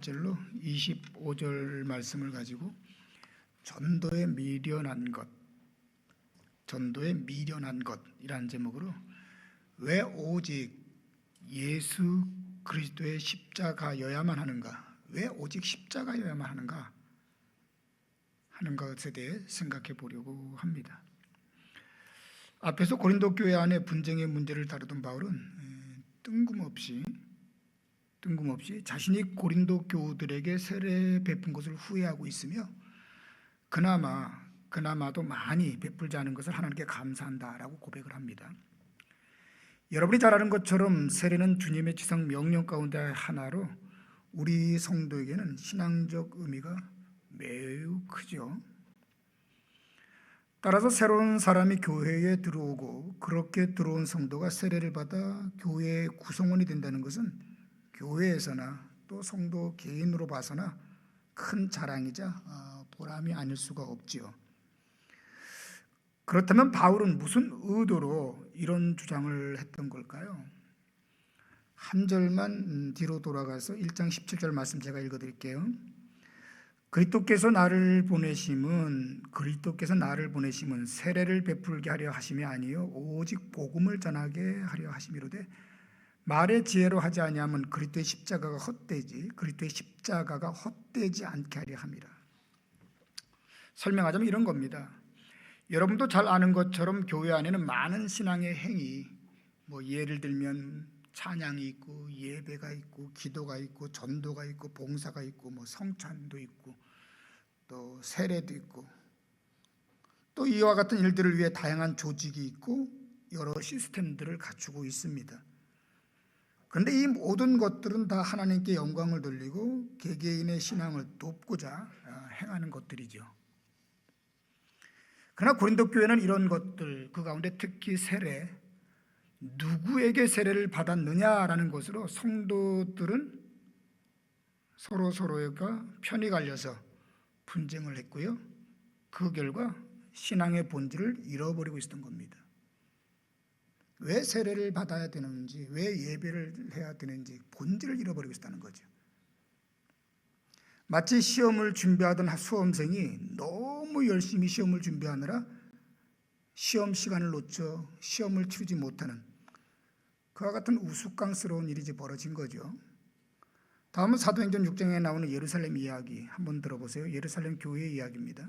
절로 25절 말씀을 가지고 전도에 미련한 것이라는 제목으로 왜 오직 예수 그리스도의 십자가여야만 하는가, 왜 오직 십자가여야만 하는가 하는 것에 대해 생각해 보려고 합니다. 앞에서 고린도 교회 안에 분쟁의 문제를 다루던 바울은 뜬금없이 자신이 고린도 교우들에게 세례 베푼 것을 후회하고 있으며 그나마도 많이 베풀지 않은 것을 하나님께 감사한다라고 고백을 합니다. 여러분이 잘 아는 것처럼 세례는 주님의 지상 명령 가운데 하나로 우리 성도에게는 신앙적 의미가 매우 크죠. 따라서 새로운 사람이 교회에 들어오고 그렇게 들어온 성도가 세례를 받아 교회의 구성원이 된다는 것은 교회에서나 또 성도 개인으로 봐서나 큰 자랑이자 보람이 아닐 수가 없지요. 그렇다면 바울은 무슨 의도로 이런 주장을 했던 걸까요? 한 절만 뒤로 돌아가서 1장 17절 말씀 제가 읽어드릴게요. 그리스도께서 나를 보내심은 세례를 베풀게 하려 하심이 아니요 오직 복음을 전하게 하려 하심이로되 말의 지혜로 하지 아니하면 그리스도의 십자가가 헛되지 않게 하려 함이라. 설명하자면 이런 겁니다. 여러분도 잘 아는 것처럼 교회 안에는 많은 신앙의 행위, 예를 들면 찬양이 있고 예배가 있고 기도가 있고 전도가 있고 봉사가 있고 성찬도 있고 또 세례도 있고 또 이와 같은 일들을 위해 다양한 조직이 있고 여러 시스템들을 갖추고 있습니다. 그런데 이 모든 것들은 다 하나님께 영광을 돌리고 개개인의 신앙을 돕고자 행하는 것들이죠. 그러나 고린도 교회는 이런 것들, 그 가운데 특히 세례, 누구에게 세례를 받았느냐라는 것으로 성도들은 서로가 편이 갈려서 분쟁을 했고요. 그 결과 신앙의 본질을 잃어버리고 있었던 겁니다. 왜 세례를 받아야 되는지, 왜 예배를 해야 되는지 본질을 잃어버리고 있다는 거죠. 마치 시험을 준비하던 수험생이 너무 열심히 시험을 준비하느라 시험 시간을 놓쳐 시험을 치르지 못하는 그와 같은 우스꽝스러운 일이 벌어진 거죠. 다음은 사도행전 6장에 나오는 예루살렘 이야기 한번 들어보세요. 예루살렘 교회의 이야기입니다.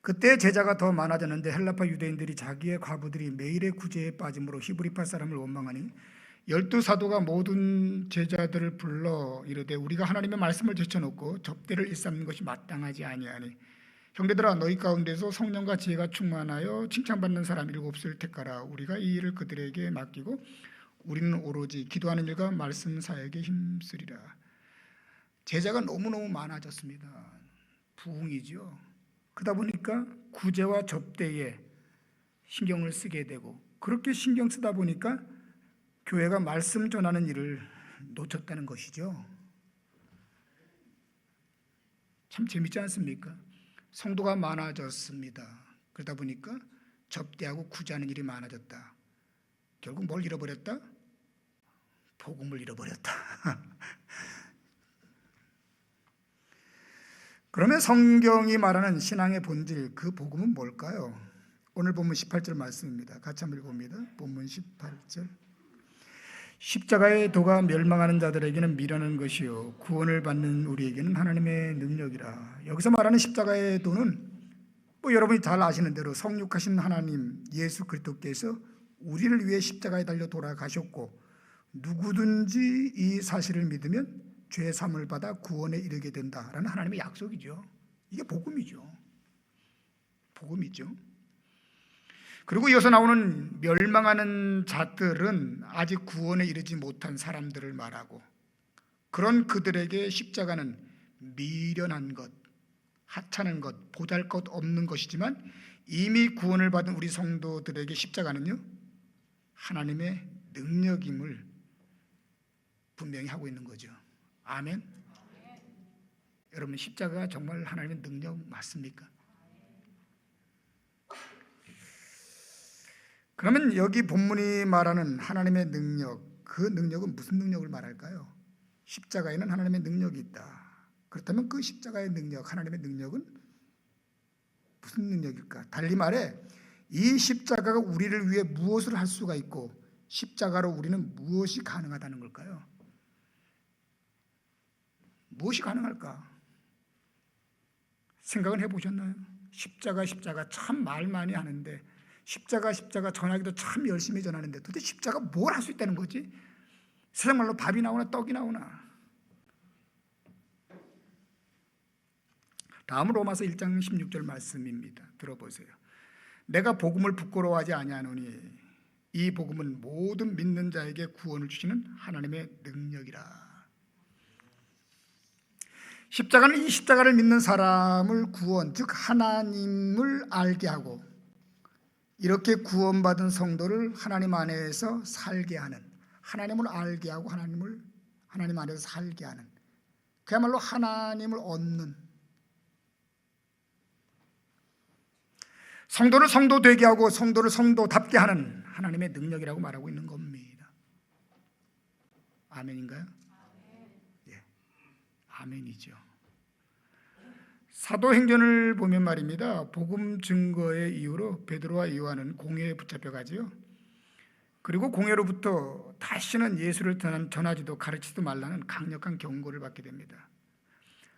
그때 제자가 더 많아졌는데 헬라파 유대인들이 자기의 과부들이 매일의 구제에 빠짐으로 히브리파 사람을 원망하니 12사도가 모든 제자들을 불러 이르되 우리가 하나님의 말씀을 제쳐놓고 접대를 일삼는 것이 마땅하지 아니하니 형제들아 너희 가운데서 성령과 지혜가 충만하여 칭찬받는 사람 7을 택하라. 우리가 이 일을 그들에게 맡기고 우리는 오로지 기도하는 일과 말씀 사역에 힘쓰리라. 제자가 너무너무 많아졌습니다. 부흥이죠. 그러다 보니까 구제와 접대에 신경을 쓰게 되고 그렇게 신경 쓰다 보니까 교회가 말씀 전하는 일을 놓쳤다는 것이죠. 참 재밌지 않습니까? 성도가 많아졌습니다. 그러다 보니까 접대하고 구제하는 일이 많아졌다. 결국 뭘 잃어버렸다? 복음을 잃어버렸다. 그러면 성경이 말하는 신앙의 본질, 그 복음은 뭘까요? 오늘 본문 18절 말씀입니다. 같이 한번 읽어봅니다. 본문 18절. 십자가의 도가 멸망하는 자들에게는 미련한 것이요 구원을 받는 우리에게는 하나님의 능력이라. 여기서 말하는 십자가의 도는 여러분이 잘 아시는 대로 성육하신 하나님 예수 그리스도께서 우리를 위해 십자가에 달려 돌아가셨고 누구든지 이 사실을 믿으면 죄 사함을 받아 구원에 이르게 된다라는 하나님의 약속이죠. 이게 복음이죠. 그리고 이어서 나오는 멸망하는 자들은 아직 구원에 이르지 못한 사람들을 말하고 그런 그들에게 십자가는 미련한 것, 하찮은 것, 보잘것없는 것이지만 이미 구원을 받은 우리 성도들에게 십자가는요 하나님의 능력임을 분명히 하고 있는 거죠. 아멘. 여러분 십자가가 정말 하나님의 능력 맞습니까? 그러면 여기 본문이 말하는 하나님의 능력, 그 능력은 무슨 능력을 말할까요? 십자가에는 하나님의 능력이 있다. 그렇다면 그 십자가의 능력, 하나님의 능력은 무슨 능력일까? 달리 말해 이 십자가가 우리를 위해 무엇을 할 수가 있고 십자가로 우리는 무엇이 가능하다는 걸까요? 무엇이 가능할까? 생각은 해보셨나요? 십자가 참 말 많이 하는데 십자가 전하기도 참 열심히 전하는데 도대체 십자가 뭘 할 수 있다는 거지? 세상 말로 밥이 나오나 떡이 나오나. 다음은 로마서 1장 16절 말씀입니다. 들어보세요. 내가 복음을 부끄러워하지 아니하노니 이 복음은 모든 믿는 자에게 구원을 주시는 하나님의 능력이라. 십자가는 이 십자가를 믿는 사람을 구원, 즉 하나님을 알게 하고 이렇게 구원받은 성도를 하나님 안에서 살게 하는, 하나님을 알게 하고 하나님 안에서 살게 하는, 그야말로 하나님을 얻는, 성도를 성도 되게 하고 성도를 성도답게 하는 하나님의 능력이라고 말하고 있는 겁니다. 아멘인가요? 예, 아멘이죠. 사도행전을 보면 말입니다. 복음 증거의 이유로 베드로와 요한은 공회에 붙잡혀가지요. 그리고 공회로부터 다시는 예수를 전하지도 가르치지도 말라는 강력한 경고를 받게 됩니다.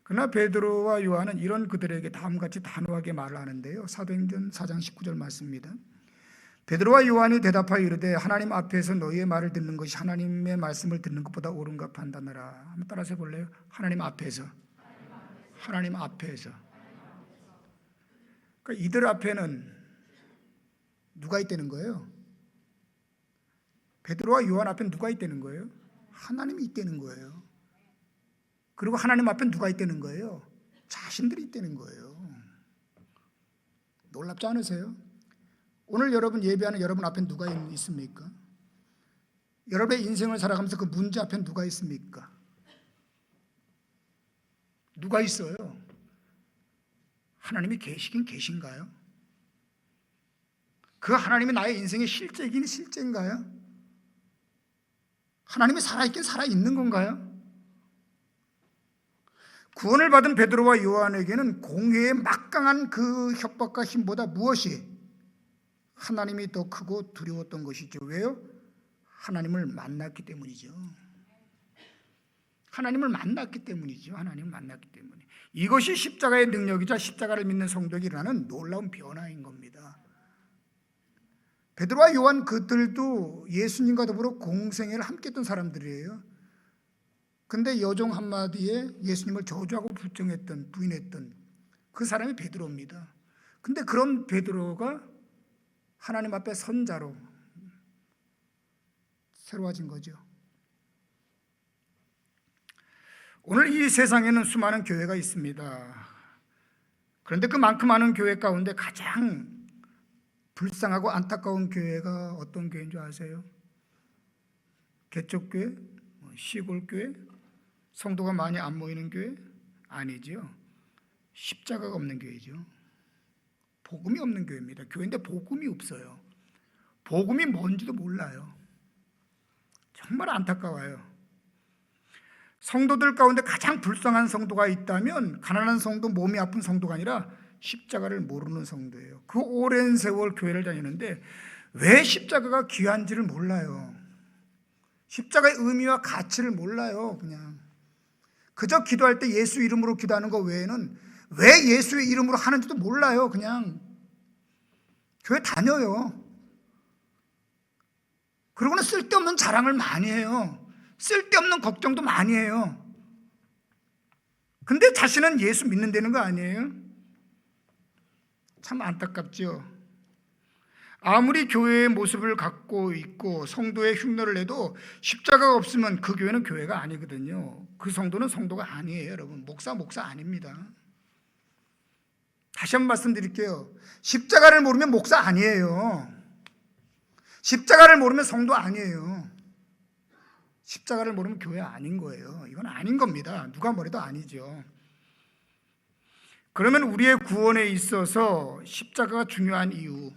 그러나 베드로와 요한은 이런 그들에게 다음같이 단호하게 말을 하는데요. 사도행전 4장 19절 말씀입니다. 베드로와 요한이 대답하여 이르되 하나님 앞에서 너희의 말을 듣는 것이 하나님의 말씀을 듣는 것보다 옳은가 판단하라. 한번 따라서 해볼래요? 하나님 앞에서. 그러니까 이들 앞에는 누가 있다는 거예요? 베드로와 요한 앞에 누가 있다는 거예요? 하나님이 있다는 거예요. 그리고 하나님 앞에 누가 있다는 거예요? 자신들이 있다는 거예요. 놀랍지 않으세요? 오늘 여러분 예배하는 여러분 앞에 누가 있습니까? 여러분의 인생을 살아가면서 그 문제 앞에 누가 있습니까? 누가 있어요? 하나님이 계시긴 계신가요? 그 하나님이 나의 인생의 실제이긴 실제인가요? 하나님이 살아있긴 살아있는 건가요? 구원을 받은 베드로와 요한에게는 공회의 막강한 그 협박과 힘보다 무엇이 하나님이 더 크고 두려웠던 것이죠. 왜요? 하나님을 만났기 때문이죠. 하나님을 만났기 때문에 이것이 십자가의 능력이자 십자가를 믿는 성도에게 일어나는 놀라운 변화인 겁니다. 베드로와 요한 그들도 예수님과 더불어 공생애를 함께 했던 사람들이에요. 근데 여종 한마디에 예수님을 저주하고 부인했던 그 사람이 베드로입니다. 근데 그런 베드로가 하나님 앞에 선자로 새로워진 거죠. 오늘 이 세상에는 수많은 교회가 있습니다. 그런데 그만큼 많은 교회 가운데 가장 불쌍하고 안타까운 교회가 어떤 교회인 줄 아세요? 개척교회? 시골교회? 성도가 많이 안 모이는 교회? 아니죠. 십자가가 없는 교회죠. 복음이 없는 교회입니다. 교회인데 복음이 없어요. 복음이 뭔지도 몰라요. 정말 안타까워요. 성도들 가운데 가장 불쌍한 성도가 있다면 가난한 성도, 몸이 아픈 성도가 아니라 십자가를 모르는 성도예요. 그 오랜 세월 교회를 다니는데 왜 십자가가 귀한지를 몰라요. 십자가의 의미와 가치를 몰라요. 그저 기도할 때 예수 이름으로 기도하는 것 외에는 왜 예수의 이름으로 하는지도 몰라요. 그냥 교회 다녀요. 그러고는 쓸데없는 자랑을 많이 해요. 쓸데없는 걱정도 많이 해요. 근데 자신은 예수 믿는다는 거 아니에요? 참 안타깝죠. 아무리 교회의 모습을 갖고 있고 성도의 흉내를 내도 십자가가 없으면 그 교회는 교회가 아니거든요. 그 성도는 성도가 아니에요. 여러분, 목사 아닙니다. 다시 한번 말씀드릴게요. 십자가를 모르면 목사 아니에요. 십자가를 모르면 성도 아니에요. 십자가를 모르면 교회 아닌 거예요. 이건 아닌 겁니다. 누가 뭐래도 아니죠. 그러면 우리의 구원에 있어서 십자가가 중요한 이유,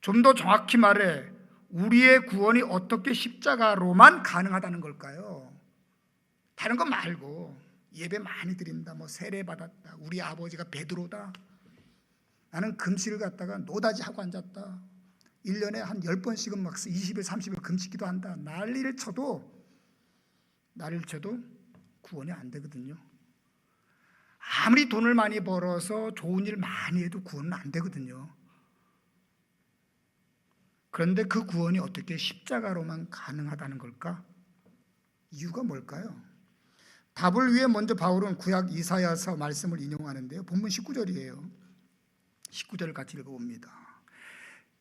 좀 더 정확히 말해 우리의 구원이 어떻게 십자가로만 가능하다는 걸까요? 다른 거 말고 예배 많이 드린다, 뭐 세례 받았다, 우리 아버지가 베드로다, 나는 금식을 갖다가 노다지 하고 앉았다, 1년에 한 10번씩은 막 20일 30일 금식기도 한다, 난리를 쳐도 구원이 안 되거든요. 아무리 돈을 많이 벌어서 좋은 일 많이 해도 구원은 안 되거든요. 그런데 그 구원이 어떻게 십자가로만 가능하다는 걸까? 이유가 뭘까요? 답을 위해 먼저 바울은 구약 이사야서 말씀을 인용하는데요. 본문 19절이에요. 19절을 같이 읽어봅니다.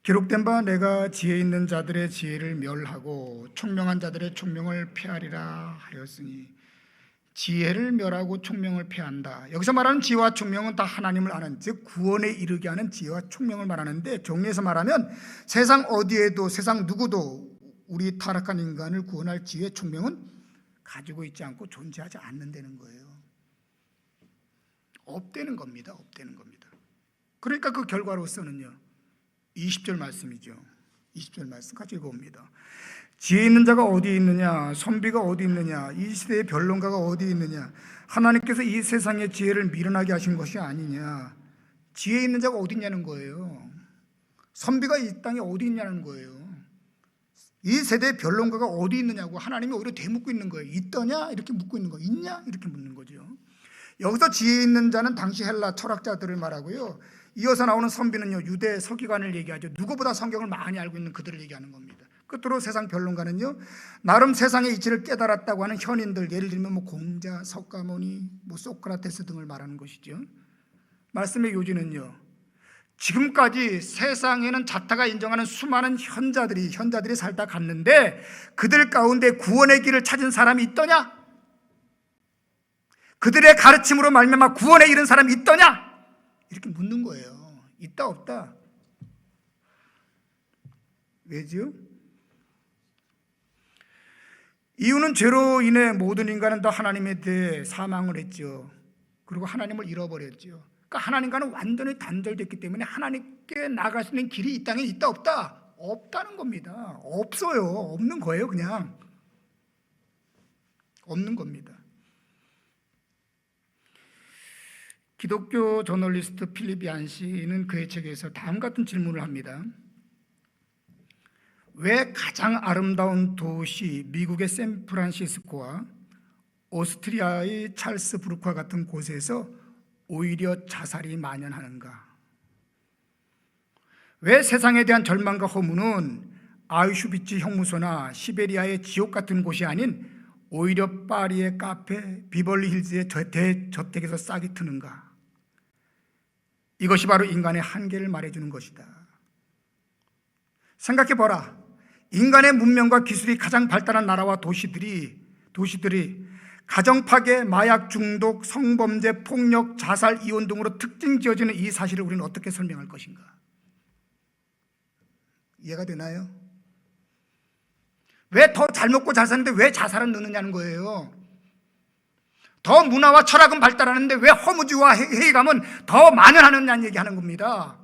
기록된 바 내가 지혜 있는 자들의 지혜를 멸하고 총명한 자들의 총명을 폐하리라 하였으니, 지혜를 멸하고 총명을 폐한다. 여기서 말하는 지혜와 총명은 다 하나님을 아는, 즉 구원에 이르게 하는 지혜와 총명을 말하는데, 정리해서 말하면 세상 어디에도 세상 누구도 우리 타락한 인간을 구원할 지혜, 총명은 가지고 있지 않고 존재하지 않는다는 거예요. 없다는 겁니다. 없다는 겁니다. 그러니까 그 결과로서는요, 20절 말씀이죠. 20절 말씀 같이 읽어봅니다. 지혜 있는 자가 어디 있느냐, 선비가 어디 있느냐, 이 시대의 변론가가 어디 있느냐, 하나님께서 이 세상의 지혜를 미련하게 하신 것이 아니냐. 지혜 있는 자가 어디 있냐는 거예요. 선비가 이 땅에 어디 있냐는 거예요. 이 세대의 변론가가 어디 있느냐고 하나님이 오히려 되묻고 있는 거예요. 있더냐? 이렇게 묻고 있는 거예요. 있냐? 이렇게 묻는 거죠. 여기서 지혜 있는 자는 당시 헬라 철학자들을 말하고요, 이어서 나오는 선비는요, 유대 서기관을 얘기하죠. 누구보다 성경을 많이 알고 있는 그들을 얘기하는 겁니다. 끝으로 세상 변론가는요, 나름 세상의 이치를 깨달았다고 하는 현인들, 예를 들면 뭐 공자, 석가모니, 뭐 소크라테스 등을 말하는 것이죠. 말씀의 요지는요, 지금까지 세상에는 자타가 인정하는 수많은 현자들이 살다 갔는데, 그들 가운데 구원의 길을 찾은 사람이 있더냐? 그들의 가르침으로 말미암아 구원에 이른 사람이 있더냐? 이렇게 묻는 거예요. 있다 없다? 왜죠? 이유는 죄로 인해 모든 인간은 다 하나님에 대해 사망을 했죠. 그리고 하나님을 잃어버렸죠. 그러니까 하나님과는 완전히 단절됐기 때문에 하나님께 나갈 수 있는 길이 이 땅에 있다 없다? 없다는 겁니다. 없어요. 없는 거예요. 그냥 없는 겁니다. 기독교 저널리스트 필립 얀시는 그의 책에서 다음 같은 질문을 합니다. 왜 가장 아름다운 도시 미국의 샌프란시스코와 오스트리아의 찰스부르크와 같은 곳에서 오히려 자살이 만연하는가? 왜 세상에 대한 절망과 허무는 아우슈비츠 형무소나 시베리아의 지옥 같은 곳이 아닌 오히려 파리의 카페, 비벌리 힐즈의 대저택에서 싹이 트는가? 이것이 바로 인간의 한계를 말해주는 것이다. 생각해보라. 인간의 문명과 기술이 가장 발달한 나라와 도시들이 가정파괴, 마약 중독, 성범죄, 폭력, 자살, 이혼 등으로 특징 지어지는 이 사실을 우리는 어떻게 설명할 것인가? 이해가 되나요? 왜 더 잘 먹고 잘 사는데 왜 자살은 느느냐는 거예요. 더 문화와 철학은 발달하는데 왜 허무주의와 회의감은 더 만연하느냐는 얘기하는 겁니다.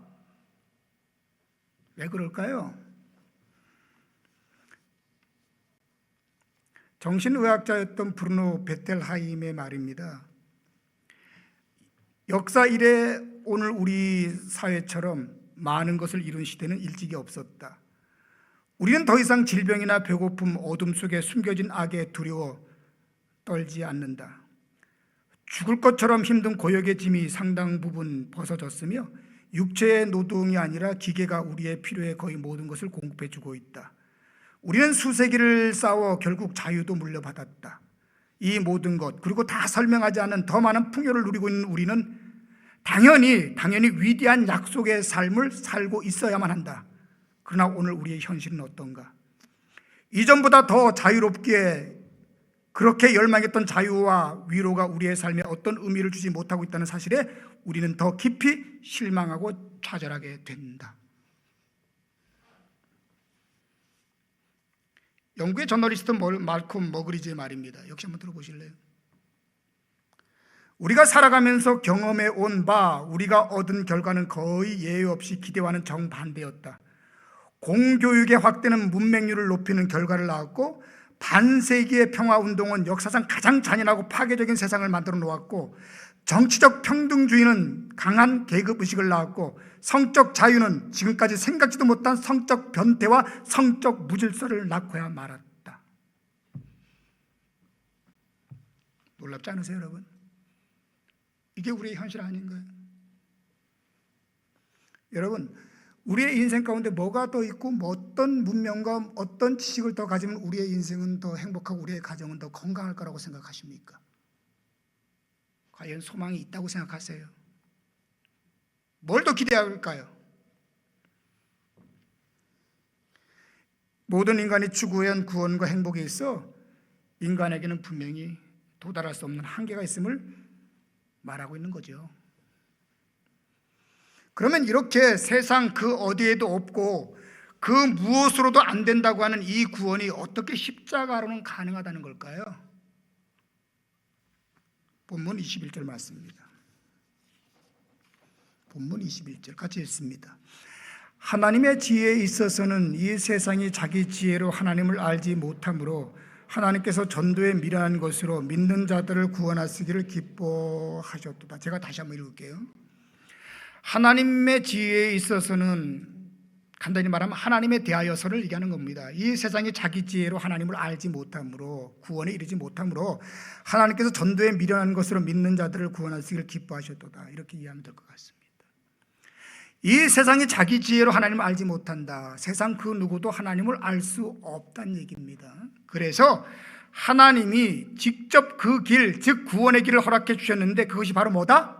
왜 그럴까요? 정신의학자였던 브루노 베텔하임의 말입니다. 역사 이래 오늘 우리 사회처럼 많은 것을 이룬 시대는 일찍이 없었다. 우리는 더 이상 질병이나 배고픔, 어둠 속에 숨겨진 악에 두려워 떨지 않는다. 죽을 것처럼 힘든 고역의 짐이 상당 부분 벗어졌으며 육체의 노동이 아니라 기계가 우리의 필요에 거의 모든 것을 공급해 주고 있다. 우리는 수세기를 싸워 결국 자유도 물려받았다. 이 모든 것, 그리고 다 설명하지 않은 더 많은 풍요를 누리고 있는 우리는 당연히 위대한 약속의 삶을 살고 있어야만 한다. 그러나 오늘 우리의 현실은 어떤가? 이전보다 더 자유롭게 그렇게 열망했던 자유와 위로가 우리의 삶에 어떤 의미를 주지 못하고 있다는 사실에 우리는 더 깊이 실망하고 좌절하게 된다. 영국의 저널리스트 말콤 머그리즈의 말입니다. 역시 한번 들어보실래요? 우리가 살아가면서 경험해 온 바 우리가 얻은 결과는 거의 예외 없이 기대와는 정반대였다. 공교육의 확대는 문맹률을 높이는 결과를 낳았고 반세기의 평화운동은 역사상 가장 잔인하고 파괴적인 세상을 만들어 놓았고, 정치적 평등주의는 강한 계급의식을 낳았고, 성적 자유는 지금까지 생각지도 못한 성적 변태와 성적 무질서를 낳고야 말았다. 놀랍지 않으세요, 여러분? 이게 우리의 현실 아닌가요? 여러분, 우리의 인생 가운데 뭐가 더 있고 어떤 문명과 어떤 지식을 더 가지면 우리의 인생은 더 행복하고 우리의 가정은 더 건강할 거라고 생각하십니까? 과연 소망이 있다고 생각하세요? 뭘 더 기대할까요? 모든 인간이 추구한 구원과 행복에 있어 인간에게는 분명히 도달할 수 없는 한계가 있음을 말하고 있는 거죠. 그러면 이렇게 세상 그 어디에도 없고 그 무엇으로도 안 된다고 하는 이 구원이 어떻게 십자가로는 가능하다는 걸까요? 본문 21절 말씀입니다. 본문 21절 같이 읽습니다. 하나님의 지혜에 있어서는 이 세상이 자기 지혜로 하나님을 알지 못하므로 하나님께서 전도에 미련한 것으로 믿는 자들을 구원하시기를 기뻐하셨도다. 제가 다시 한번 읽을게요. 하나님의 지혜에 있어서는, 간단히 말하면 하나님에 대하여서를 얘기하는 겁니다. 이 세상이 자기 지혜로 하나님을 알지 못하므로, 구원에 이르지 못하므로 하나님께서 전도에 미련한 것으로 믿는 자들을 구원하시기를 기뻐하셨도다. 이렇게 이해하면 될 것 같습니다. 이 세상이 자기 지혜로 하나님을 알지 못한다. 세상 그 누구도 하나님을 알 수 없다는 얘기입니다. 그래서 하나님이 직접 그 길, 즉 구원의 길을 허락해 주셨는데 그것이 바로 뭐다?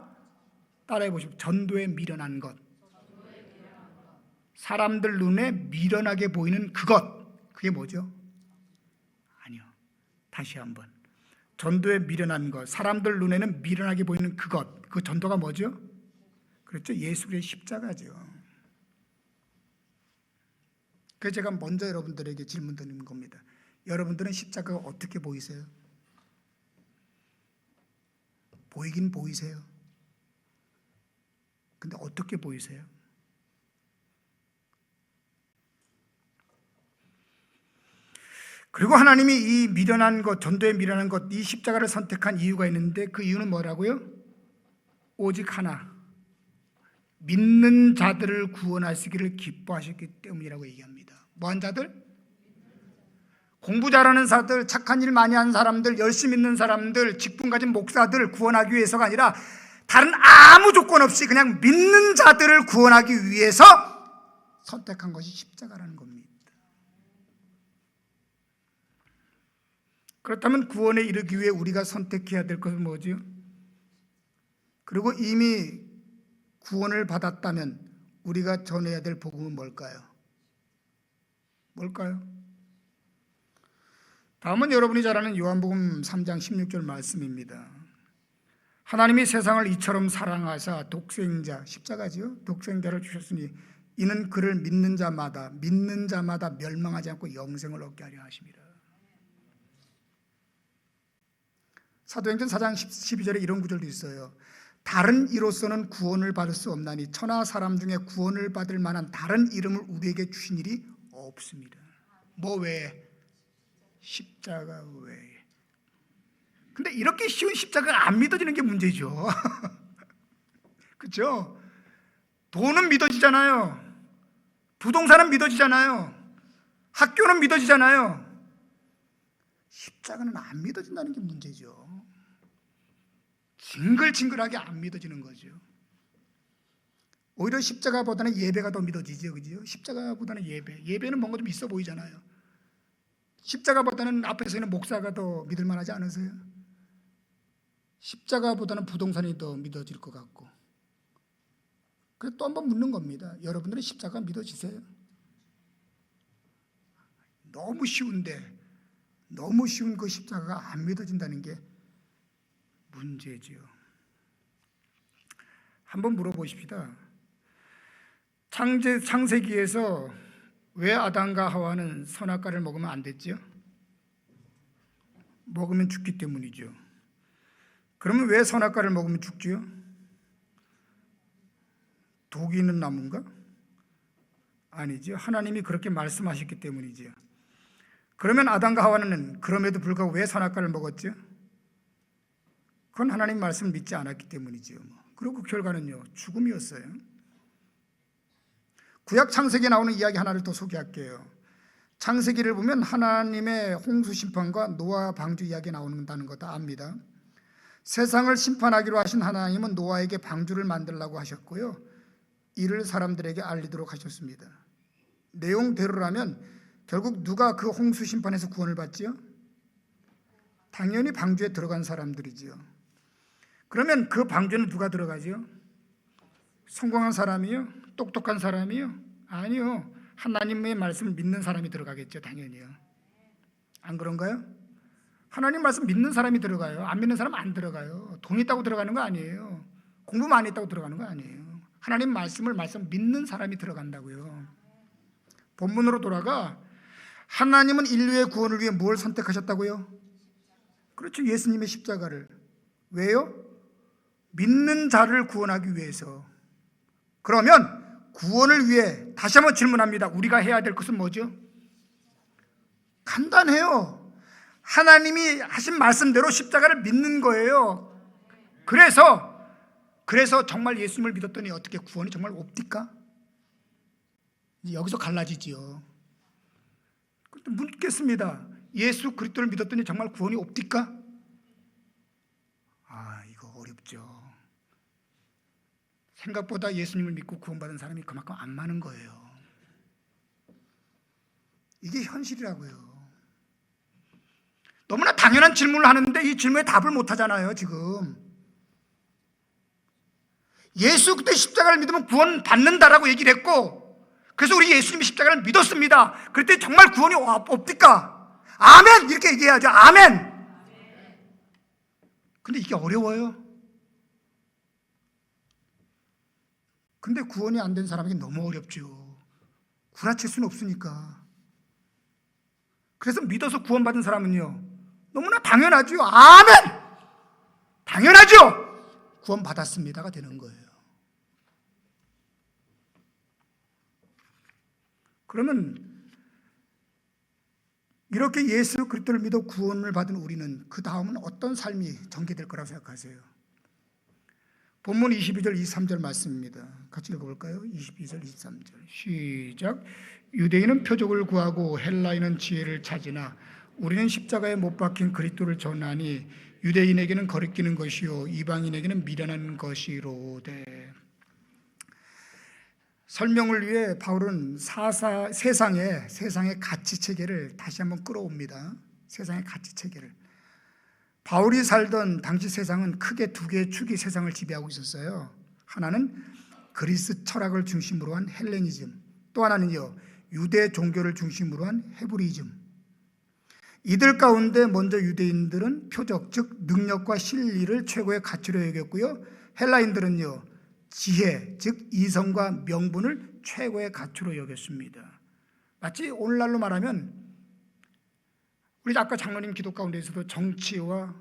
따라해 보십시오. 전도에 미련한 것. 사람들 눈에 미련하게 보이는 그것. 그게 뭐죠? 아니요. 다시 한번. 전도에 미련한 것. 사람들 눈에는 미련하게 보이는 그것. 그 전도가 뭐죠? 그렇죠. 예수 그리스도의 십자가죠. 그래서 제가 먼저 여러분들에게 질문 드리는 겁니다. 여러분들은 십자가가 어떻게 보이세요? 보이긴 보이세요. 근데 어떻게 보이세요? 그리고 하나님이 이 미련한 것, 전도에 미련한 것, 이 십자가를 선택한 이유가 있는데 그 이유는 뭐라고요? 오직 하나. 믿는 자들을 구원하시기를 기뻐하셨기 때문이라고 얘기합니다. 뭐한 자들? 공부 잘하는 사람들, 착한 일 많이 하는 사람들, 열심히 있는 사람들, 직분 가진 목사들 구원하기 위해서가 아니라 다른 아무 조건 없이 그냥 믿는 자들을 구원하기 위해서 선택한 것이 십자가라는 겁니다. 그렇다면 구원에 이르기 위해 우리가 선택해야 될 것은 뭐죠? 그리고 이미 구원을 받았다면 우리가 전해야 될 복음은 뭘까요? 뭘까요? 다음은 여러분이 잘 아는 요한복음 3장 16절 말씀입니다. 하나님이 세상을 이처럼 사랑하사 독생자, 십자가지요? 독생자를 주셨으니 이는 그를 믿는 자마다 멸망하지 않고 영생을 얻게 하려 하심이라. 사도행전 4장 12절에 이런 구절도 있어요. 다른 이로서는 구원을 받을 수 없나니 천하 사람 중에 구원을 받을 만한 다른 이름을 우리에게 주신 일이 없습니다. 뭐 외에? 십자가 외에. 근데 이렇게 쉬운 십자가가 안 믿어지는 게 문제죠. 그렇죠? 돈은 믿어지잖아요. 부동산은 믿어지잖아요. 학교는 믿어지잖아요. 십자가는 안 믿어진다는 게 문제죠. 징글징글하게 안 믿어지는 거죠. 오히려 십자가보다는 예배가 더 믿어지죠. 그죠? 십자가보다는 예배는 뭔가 좀 있어 보이잖아요. 십자가보다는 앞에 서 있는 목사가 더 믿을 만하지 않으세요? 십자가보다는 부동산이 더 믿어질 것 같고. 그래서 또 한 번 묻는 겁니다. 여러분들은 십자가 믿어지세요? 너무 쉬운데, 너무 쉬운 그 십자가가 안 믿어진다는 게 문제지요. 한번 물어보십시다. 창세기에서 왜 아담과 하와는 선악과를 먹으면 안 됐죠? 먹으면 죽기 때문이죠. 그러면 왜 선악과를 먹으면 죽지요? 독이 있는 나무인가? 아니죠. 하나님이 그렇게 말씀하셨기 때문이죠. 그러면 아담과 하와는 그럼에도 불구하고 왜 선악과를 먹었죠? 그건 하나님 말씀을 믿지 않았기 때문이지요. 그리고 그 결과는요, 죽음이었어요. 구약 창세기에 나오는 이야기 하나를 더 소개할게요. 창세기를 보면 하나님의 홍수 심판과 노아 방주 이야기 나오는다는 거 다 압니다. 세상을 심판하기로 하신 하나님은 노아에게 방주를 만들라고 하셨고요, 이를 사람들에게 알리도록 하셨습니다. 내용대로라면 결국 누가 그 홍수 심판에서 구원을 받지요? 당연히 방주에 들어간 사람들이지요. 그러면 그 방주는 누가 들어가지요? 성공한 사람이요? 똑똑한 사람이요? 아니요. 하나님의 말씀을 믿는 사람이 들어가겠죠, 당연히요. 안 그런가요? 하나님 말씀 믿는 사람이 들어가요. 안 믿는 사람은 안 들어가요. 돈 있다고 들어가는 거 아니에요. 공부 많이 했다고 들어가는 거 아니에요. 하나님 말씀을 믿는 사람이 들어간다고요. 본문으로 돌아가, 하나님은 인류의 구원을 위해 뭘 선택하셨다고요? 그렇죠, 예수님의 십자가를. 왜요? 믿는 자를 구원하기 위해서. 그러면 구원을 위해 다시 한번 질문합니다. 우리가 해야 될 것은 뭐죠? 간단해요. 하나님이 하신 말씀대로 십자가를 믿는 거예요. 그래서 정말 예수님을 믿었더니 어떻게 구원이 정말 없디까? 여기서 갈라지지요. 묻겠습니다. 예수 그리스도를 믿었더니 정말 구원이 없디까? 이거 어렵죠. 생각보다 예수님을 믿고 구원받은 사람이 그만큼 안 많은 거예요. 이게 현실이라고요. 너무나 당연한 질문을 하는데 이 질문에 답을 못 하잖아요, 지금. 예수 그때 십자가를 믿으면 구원 받는다라고 얘기를 했고, 그래서 우리 예수님이 십자가를 믿었습니다. 그랬더니 정말 구원이 없디까? 아멘! 이렇게 얘기해야죠. 아멘! 근데 이게 어려워요. 근데 구원이 안 된 사람에게 너무 어렵죠. 구라칠 수는 없으니까. 그래서 믿어서 구원받은 사람은요, 너무나 당연하죠. 아멘! 당연하죠. 구원받았습니다가 되는 거예요. 그러면 이렇게 예수 그리스도를 믿어 구원을 받은 우리는 그 다음은 어떤 삶이 전개될 거라고 생각하세요? 본문 22절 23절 말씀입니다. 같이 읽어볼까요? 22절 23절 시작. 유대인은 표적을 구하고 헬라인은 지혜를 찾으나 우리는 십자가에 못 박힌 그리스도를 전하니 유대인에게는 거리끼는 것이요 이방인에게는 미련한 것이로되. 설명을 위해 바울은 세상의 가치 체계를 다시 한번 끌어옵니다. 세상의 가치 체계를. 바울이 살던 당시 세상은 크게 두 개의 축이 세상을 지배하고 있었어요. 하나는 그리스 철학을 중심으로 한 헬레니즘, 또 하나는요 유대 종교를 중심으로 한 헤브리즘. 이들 가운데 먼저 유대인들은 표적, 즉 능력과 실리를 최고의 가치로 여겼고요, 헬라인들은요 지혜, 즉 이성과 명분을 최고의 가치로 여겼습니다. 마치 오늘날로 말하면 우리 아까 장로님 기도 가운데서도 정치와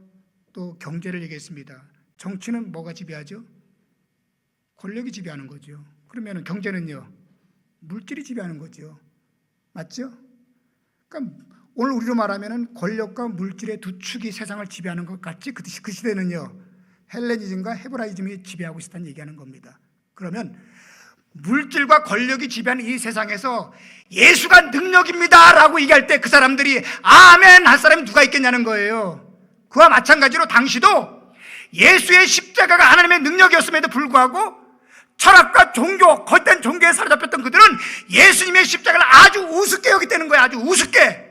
또 경제를 얘기했습니다. 정치는 뭐가 지배하죠? 권력이 지배하는 거죠. 그러면 경제는요? 물질이 지배하는 거죠. 맞죠? 그러니까 오늘 우리로 말하면 권력과 물질의 두 축이 세상을 지배하는 것 같지, 그 시대는요 헬레니즘과 헤브라이즘이 지배하고 있었다는 얘기하는 겁니다. 그러면 물질과 권력이 지배하는 이 세상에서 예수가 능력입니다 라고 얘기할 때 그 사람들이 아멘 할 사람이 누가 있겠냐는 거예요. 그와 마찬가지로 당시도 예수의 십자가가 하나님의 능력이었음에도 불구하고 철학과 종교, 겉된 종교에 사로잡혔던 그들은 예수님의 십자가를 아주 우습게 여기다는 거예요. 아주 우습게.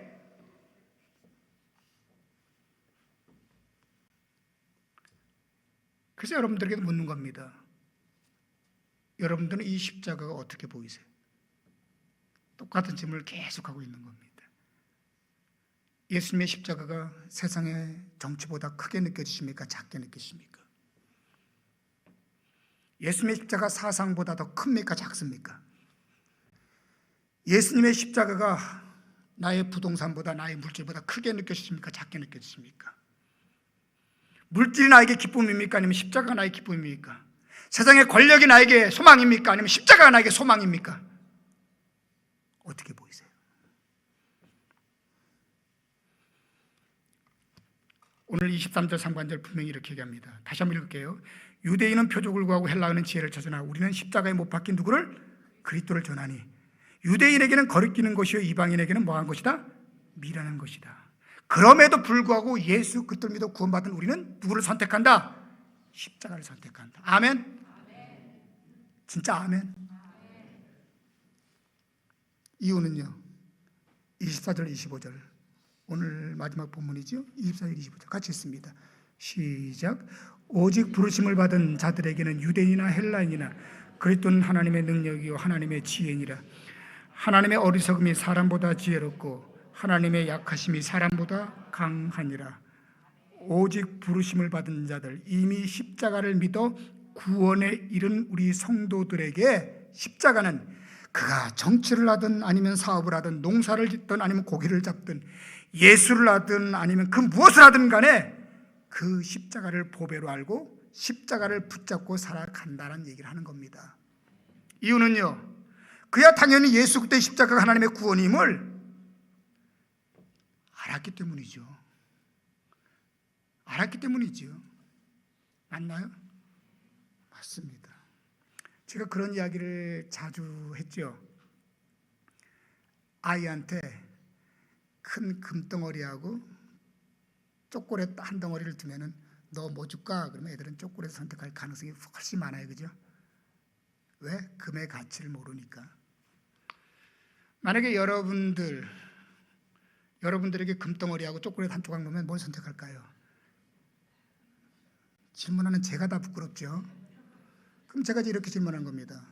그래서 여러분들에게 묻는 겁니다. 여러분들은 이 십자가가 어떻게 보이세요? 똑같은 질문을 계속하고 있는 겁니다. 예수님의 십자가가 세상의 정치보다 크게 느껴지십니까? 작게 느끼십니까? 예수님의 십자가 사상보다 더 큽니까? 작습니까? 예수님의 십자가가 나의 부동산보다 나의 물질보다 크게 느껴지십니까? 작게 느껴지십니까? 물질이 나에게 기쁨입니까? 아니면 십자가가 나의 기쁨입니까? 세상의 권력이 나에게 소망입니까? 아니면 십자가가 나에게 소망입니까? 어떻게 보이세요? 오늘 23절 상반절 분명히 이렇게 얘기합니다. 다시 한번 읽을게요. 유대인은 표적을 구하고 헬라인은 지혜를 찾으나 우리는 십자가에 못 박힌 누구를? 그리스도를 전하니 유대인에게는 거리끼는 것이요 이방인에게는 뭐한 것이다? 미라는 것이다. 그럼에도 불구하고 예수 그리스도를 믿어 구원받은 우리는 누구를 선택한다? 십자가를 선택한다. 아멘. 진짜 아멘. 이유는요, 24절 25절 오늘 마지막 본문이죠. 24절 25절 같이 읽습니다. 시작. 오직 부르심을 받은 자들에게는 유대인이나 헬라인이나 그리스도는 하나님의 능력이요 하나님의 지혜니라. 하나님의 어리석음이 사람보다 지혜롭고 하나님의 약하심이 사람보다 강하니라. 오직 부르심을 받은 자들, 이미 십자가를 믿어 구원에 이른 우리 성도들에게 십자가는 그가 정치를 하든 아니면 사업을 하든 농사를 짓든 아니면 고기를 잡든 예술을 하든 아니면 그 무엇을 하든 간에 그 십자가를 보배로 알고 십자가를 붙잡고 살아간다는 얘기를 하는 겁니다. 이유는요, 그야 당연히 예수 그리스도의 십자가가 하나님의 구원임을 알았기 때문이죠. 알았기 때문이죠. 맞나요? 맞습니다. 제가 그런 이야기를 자주 했죠. 아이한테 큰 금덩어리하고 초콜릿 한 덩어리를 두면은 너 뭐 줄까? 그러면 애들은 초콜릿을 선택할 가능성이 훨씬 많아요. 그죠? 왜? 금의 가치를 모르니까. 만약에 여러분들에게 금덩어리하고 초콜릿 한 조각 놓으면 뭘 선택할까요? 질문하는 제가 다 부끄럽죠. 그럼 제가 이렇게 질문한 겁니다.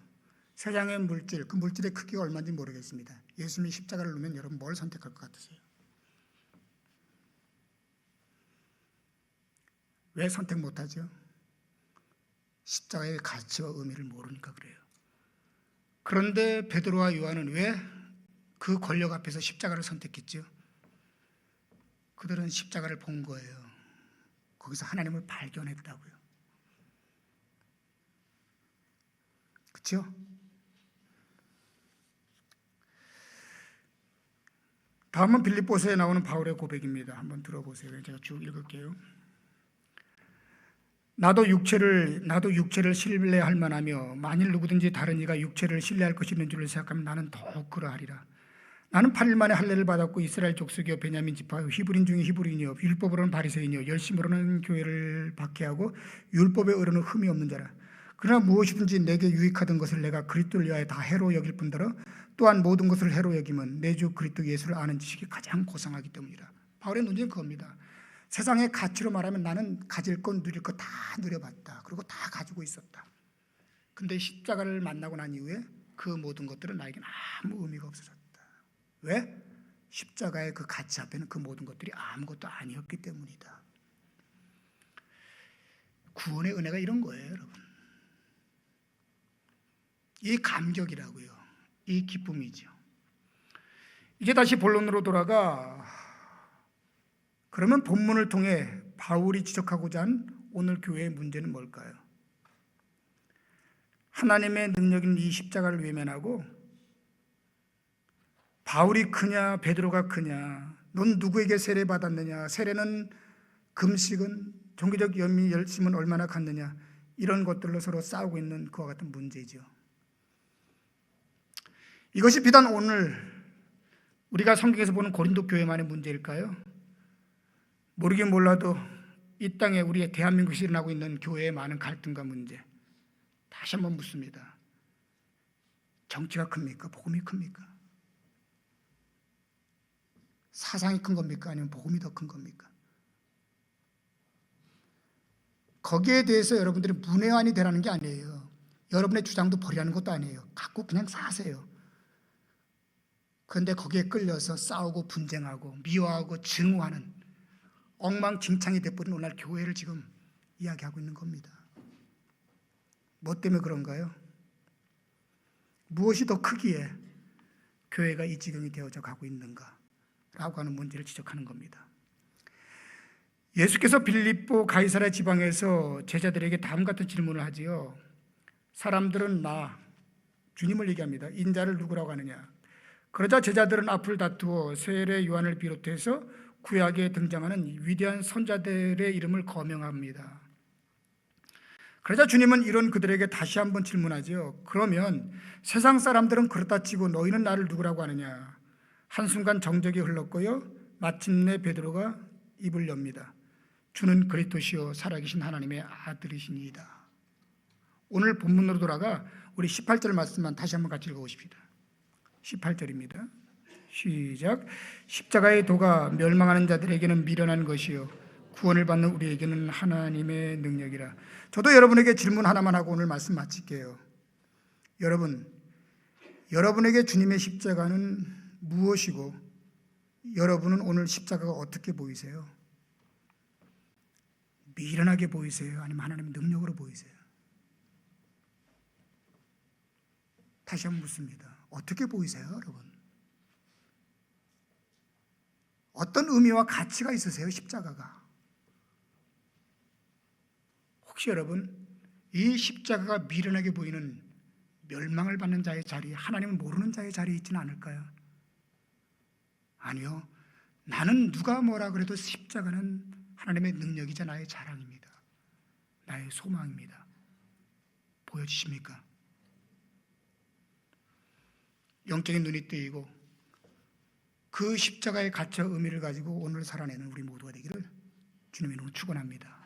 세상의 물질, 그 물질의 크기가 얼마인지 모르겠습니다. 예수님이 십자가를 놓으면 여러분 뭘 선택할 것 같으세요? 왜 선택 못하죠? 십자가의 가치와 의미를 모르니까 그래요. 그런데 베드로와 요한은 왜 그 권력 앞에서 십자가를 선택했죠? 그들은 십자가를 본 거예요. 거기서 하나님을 발견했다고요. 그렇죠? 다음은 빌립보서에 나오는 바울의 고백입니다. 한번 들어보세요. 제가 쭉 읽을게요. 나도 육체를 신뢰할 만하며 만일 누구든지 다른 이가 육체를 신뢰할 것이 있는 줄을 생각하면 나는 더욱 그러하리라. 나는 8일 만에 할례를 받았고 이스라엘 족속이요 베냐민 지파요 히브리인 중에 히브리인이요 율법으로는 바리새인이요 열심으로는 교회를 박해하고 율법에 의로는 흠이 없는 자라. 그러나 무엇이든지 내게 유익하던 것을 내가 그리스도를 위하여 다 해로 여길 뿐더러 또한 모든 것을 해로 여김은 내 주 그리스도 예수를 아는 지식이 가장 고상하기 때문이라. 바울의 논쟁은 그겁니다. 세상의 가치로 말하면 나는 가질 것 누릴 것 다 누려봤다. 그리고 다 가지고 있었다. 근데 십자가를 만나고 난 이후에 그 모든 것들은 나에게는 아무 의미가 없어졌다. 왜? 십자가의 그 가치 앞에는 그 모든 것들이 아무것도 아니었기 때문이다. 구원의 은혜가 이런 거예요, 여러분. 이 감격이라고요. 이 기쁨이죠. 이제 다시 본론으로 돌아가 그러면 본문을 통해 바울이 지적하고자 한 오늘 교회의 문제는 뭘까요? 하나님의 능력인 이 십자가를 외면하고 바울이 크냐 베드로가 크냐, 넌 누구에게 세례받았느냐, 세례는 금식은 종교적 열심은 얼마나 갖느냐, 이런 것들로 서로 싸우고 있는 그와 같은 문제죠. 이것이 비단 오늘 우리가 성경에서 보는 고린도 교회만의 문제일까요? 모르긴 몰라도 이 땅에 우리의 대한민국에서 일어나고 있는 교회의 많은 갈등과 문제, 다시 한번 묻습니다. 정치가 큽니까? 복음이 큽니까? 사상이 큰 겁니까? 아니면 복음이 더 큰 겁니까? 거기에 대해서 여러분들이 문외한이 되라는 게 아니에요. 여러분의 주장도 버리라는 것도 아니에요. 갖고 그냥 사세요. 그런데 거기에 끌려서 싸우고 분쟁하고 미워하고 증오하는 엉망진창이 돼버린 오늘 교회를 지금 이야기하고 있는 겁니다. 뭐 때문에 그런가요? 무엇이 더 크기에 교회가 이 지경이 되어져 가고 있는가 라고 하는 문제를 지적하는 겁니다. 예수께서 빌립보 가이사랴 지방에서 제자들에게 다음 같은 질문을 하지요. 사람들은 나, 주님을 얘기합니다. 인자를 누구라고 하느냐? 그러자 제자들은 앞을 다투어 세례 요한을 비롯해서 구약에 등장하는 위대한 선자들의 이름을 거명합니다. 그러자 주님은 이런 그들에게 다시 한번 질문하죠. 그러면 세상 사람들은 그렇다 치고 너희는 나를 누구라고 하느냐? 한순간 정적이 흘렀고요. 마침내 베드로가 입을 엽니다. 주는 그리스도시요 살아계신 하나님의 아들이시니이다. 오늘 본문으로 돌아가 우리 18절 말씀만 다시 한번 같이 읽어보십시다. 18절입니다. 시작. 십자가의 도가 멸망하는 자들에게는 미련한 것이요 구원을 받는 우리에게는 하나님의 능력이라. 저도 여러분에게 질문 하나만 하고 오늘 말씀 마칠게요. 여러분에게 주님의 십자가는 무엇이고 여러분은 오늘 십자가가 어떻게 보이세요? 미련하게 보이세요? 아니면 하나님의 능력으로 보이세요? 다시 한번 묻습니다. 어떻게 보이세요, 여러분? 어떤 의미와 가치가 있으세요, 십자가가? 혹시 여러분, 이 십자가가 미련하게 보이는 멸망을 받는 자의 자리, 하나님을 모르는 자의 자리에 있지는 않을까요? 아니요. 나는 누가 뭐라 그래도 십자가는 하나님의 능력이자 나의 자랑입니다. 나의 소망입니다. 보여주십니까? 영적인 눈이 뜨이고 그 십자가의 가치와 의미를 가지고 오늘 살아내는 우리 모두가 되기를 주님의 이름으로 축원합니다.